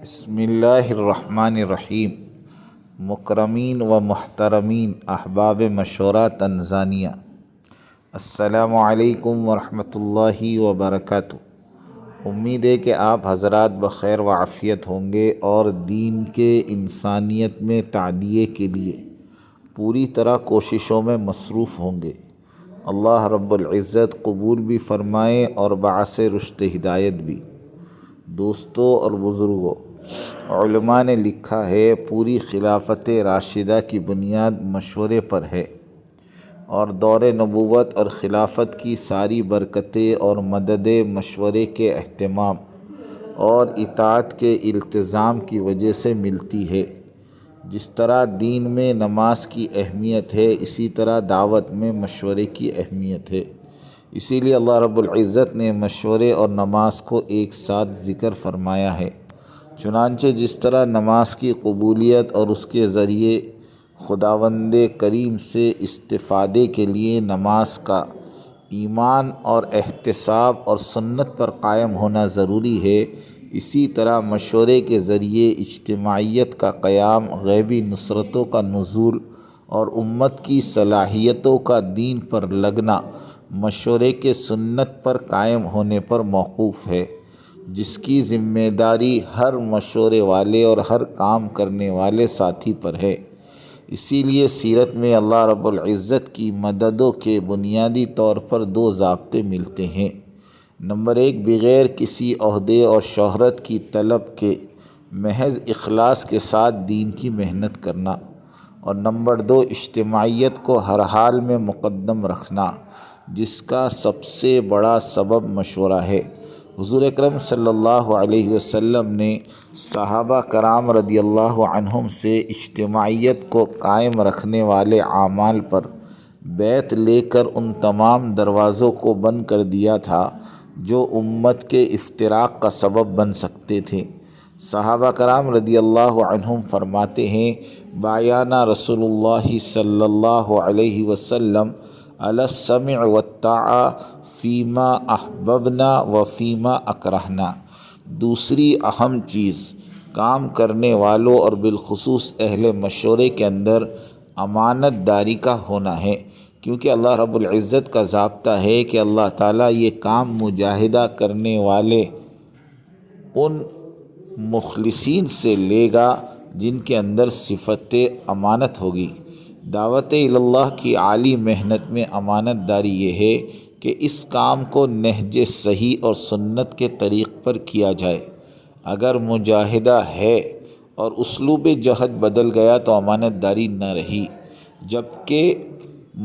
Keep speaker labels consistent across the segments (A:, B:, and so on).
A: بسم اللہ الرحمن الرحیم۔ مکرمین و محترمین احباب مشورہ تنزانیہ، السلام علیکم ورحمۃ اللہ وبرکاتہ۔ امید ہے کہ آپ حضرات بخیر و عافیت ہوں گے اور دین کے انسانیت میں تعدیے کے لیے پوری طرح کوششوں میں مصروف ہوں گے۔ اللہ رب العزت قبول بھی فرمائے اور باعث رشد ہدایت بھی۔ دوستوں اور بزرگوں، علماء نے لکھا ہے پوری خلافت راشدہ کی بنیاد مشورے پر ہے، اور دور نبوت اور خلافت کی ساری برکتیں اور مدد مشورے کے اہتمام اور اطاعت کے التزام کی وجہ سے ملتی ہے۔ جس طرح دین میں نماز کی اہمیت ہے، اسی طرح دعوت میں مشورے کی اہمیت ہے۔ اسی لیے اللہ رب العزت نے مشورے اور نماز کو ایک ساتھ ذکر فرمایا ہے۔ چنانچہ جس طرح نماز کی قبولیت اور اس کے ذریعے خداوند کریم سے استفادے کے لیے نماز کا ایمان اور احتساب اور سنت پر قائم ہونا ضروری ہے، اسی طرح مشورے کے ذریعے اجتماعیت کا قیام، غیبی نصرتوں کا نزول اور امت کی صلاحیتوں کا دین پر لگنا مشورے کے سنت پر قائم ہونے پر موقوف ہے، جس کی ذمہ داری ہر مشورے والے اور ہر کام کرنے والے ساتھی پر ہے۔ اسی لیے سیرت میں اللہ رب العزت کی مددوں کے بنیادی طور پر دو ضابطے ملتے ہیں۔ نمبر ایک، بغیر کسی عہدے اور شہرت کی طلب کے محض اخلاص کے ساتھ دین کی محنت کرنا، اور نمبر دو، اجتماعیت کو ہر حال میں مقدم رکھنا، جس کا سب سے بڑا سبب مشورہ ہے۔ حضور اکرم صلی اللہ علیہ وسلم نے صحابہ کرام رضی اللہ عنہم سے اجتماعیت کو قائم رکھنے والے اعمال پر بیعت لے کر ان تمام دروازوں کو بند کر دیا تھا جو امت کے افتراق کا سبب بن سکتے تھے۔ صحابہ کرام رضی اللہ عنہم فرماتے ہیں، بایعنا رسول اللہ صلی اللہ علیہ وسلم علی السمع والطاعہ فیما احببنا و فیما اکرہنا۔ دوسری اہم چیز کام کرنے والوں اور بالخصوص اہل مشورے کے اندر امانت داری کا ہونا ہے، کیونکہ اللہ رب العزت کا ضابطہ ہے کہ اللہ تعالیٰ یہ کام مجاہدہ کرنے والے ان مخلصین سے لے گا جن کے اندر صفت امانت ہوگی۔ دعوت اللہ کی عالی محنت میں امانت داری یہ ہے کہ اس کام کو نہج صحیح اور سنت کے طریق پر کیا جائے۔ اگر مجاہدہ ہے اور اسلوب جہد بدل گیا تو امانت داری نہ رہی، جبکہ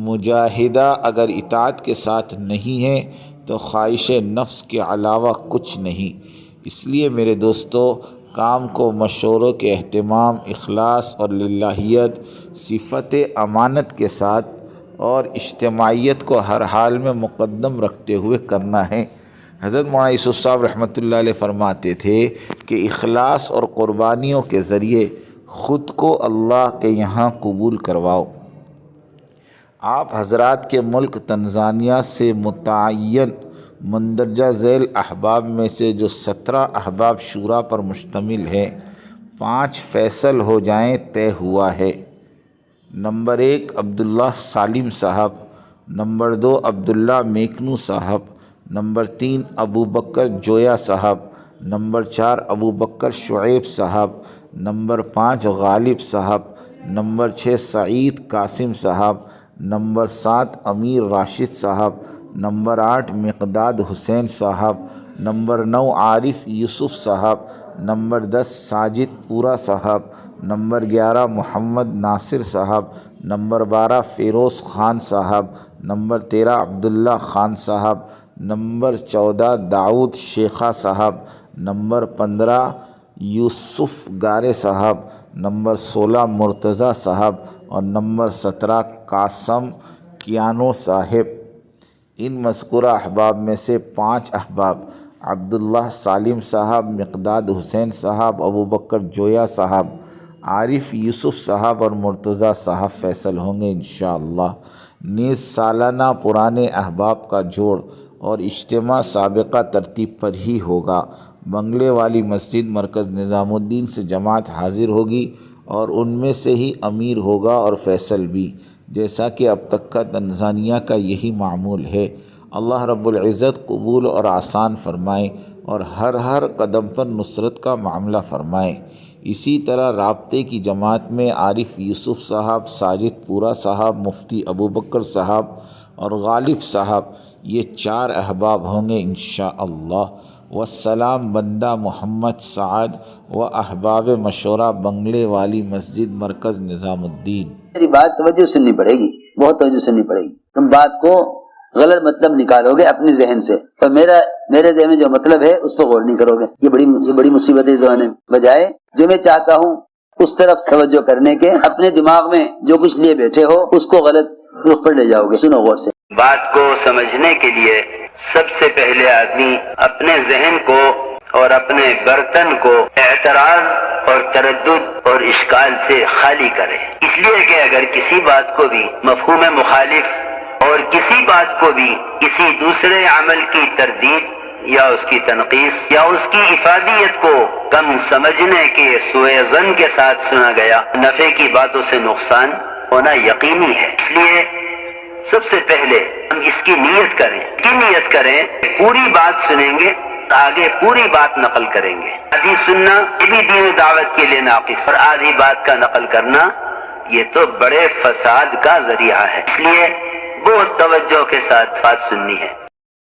A: مجاہدہ اگر اطاعت کے ساتھ نہیں ہے تو خواہش نفس کے علاوہ کچھ نہیں۔ اس لیے میرے دوستو، کام کو مشوروں کے اہتمام، اخلاص اور للہیت، صفت امانت کے ساتھ اور اجتماعیت کو ہر حال میں مقدم رکھتے ہوئے کرنا ہے۔ حضرت مولانا یوسف صاحب رحمۃ اللہ علیہ فرماتے تھے کہ اخلاص اور قربانیوں کے ذریعے خود کو اللہ کے یہاں قبول کرواؤ۔ آپ حضرات کے ملک تنزانیہ سے متعین مندرجہ ذیل احباب میں سے جو 17 احباب شورا پر مشتمل ہے، 5 فیصل ہو جائیں طے ہوا ہے۔ نمبر 1 عبداللہ سالم صاحب، نمبر 2 عبداللہ میکنو صاحب، نمبر 3 ابو بکر جویا صاحب، نمبر 4 ابو بکر شعیب صاحب، نمبر 5 غالب صاحب، نمبر 6 سعید قاسم صاحب، نمبر 7 امیر راشد صاحب، نمبر 8 مقداد حسین صاحب، نمبر 9 عارف یوسف صاحب، نمبر 10 ساجد پورا صاحب، نمبر 11 محمد ناصر صاحب، نمبر 12 فیروز خان صاحب، نمبر 13 عبداللہ خان صاحب، نمبر 14 داؤد شیخہ صاحب، نمبر 15 یوسف گارے صاحب، نمبر 16 مرتضیٰ صاحب اور نمبر 17 قاسم کیانو صاحب۔ ان مذکورہ احباب میں سے 5 احباب عبداللہ سالم صاحب، مقداد حسین صاحب، ابو بکر جویا صاحب، عارف یوسف صاحب اور مرتضیٰ صاحب فیصل ہوں گے انشاءاللہ۔ نیز سالانہ پرانے احباب کا جوڑ اور اجتماع سابقہ ترتیب پر ہی ہوگا۔ بنگلے والی مسجد مرکز نظام الدین سے جماعت حاضر ہوگی اور ان میں سے ہی امیر ہوگا اور فیصل بھی، جیسا کہ اب تک کا تنزانیہ کا یہی معمول ہے۔ اللہ رب العزت قبول اور آسان فرمائے اور ہر قدم پر نصرت کا معاملہ فرمائے۔ اسی طرح رابطے کی جماعت میں عارف یوسف صاحب، ساجد پورا صاحب، مفتی ابوبکر صاحب اور غالب صاحب، یہ 4 احباب ہوں گے انشاءاللہ۔ والسلام بندہ محمد سعد و احباب مشورہ بنگلے والی مسجد مرکز نظام الدین۔
B: میری بات توجہ سننی پڑے گی، بہت توجہ سننی پڑے گی۔ تم بات کو غلط مطلب نکالو گے اپنے ذہن سے، اور میرے ذہن میں جو مطلب ہے اس پہ غور نہیں کرو گے۔ یہ بڑی مصیبت ہے اس زمانے میں۔ بجائے جو میں چاہتا ہوں اس طرف توجہ کرنے کے، اپنے دماغ میں جو کچھ لیے بیٹھے ہو اس کو غلط رخ پر لے جاؤ گے۔ سنو غور سے۔
C: بات کو سمجھنے کے لیے سب سے پہلے آدمی اپنے ذہن کو اور اپنے برتن کو اعتراض اور تردد اور اشکال سے خالی کرے، اس لیے کہ اگر کسی بات کو بھی مفہوم مخالف اور کسی بات کو بھی کسی دوسرے عمل کی تردید یا اس کی تنقیص یا اس کی افادیت کو کم سمجھنے کے سوء ظن کے ساتھ سنا گیا، نفع کی باتوں سے نقصان ہونا یقینی ہے۔ اس لیے سب سے پہلے ہم اس کی نیت کریں، پوری بات سنیں گے، آگے پوری بات نقل کریں گے۔ آدھی سننا یہ بھی دین و دعوت کے لیے ناقص، اور آدھی بات کا نقل کرنا یہ تو بڑے فساد کا ذریعہ ہے۔ اس لیے بہت توجہ کے ساتھ بات سننی ہے۔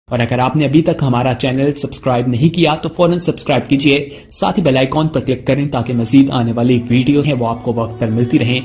D: اور اگر آپ نے ابھی تک ہمارا چینل سبسکرائب نہیں کیا تو فوراً سبسکرائب کیجئے، ساتھ ہی بیل آئیکن پر کلک کریں تاکہ مزید آنے والی ویڈیو ہیں وہ آپ کو وقت پر ملتی رہیں۔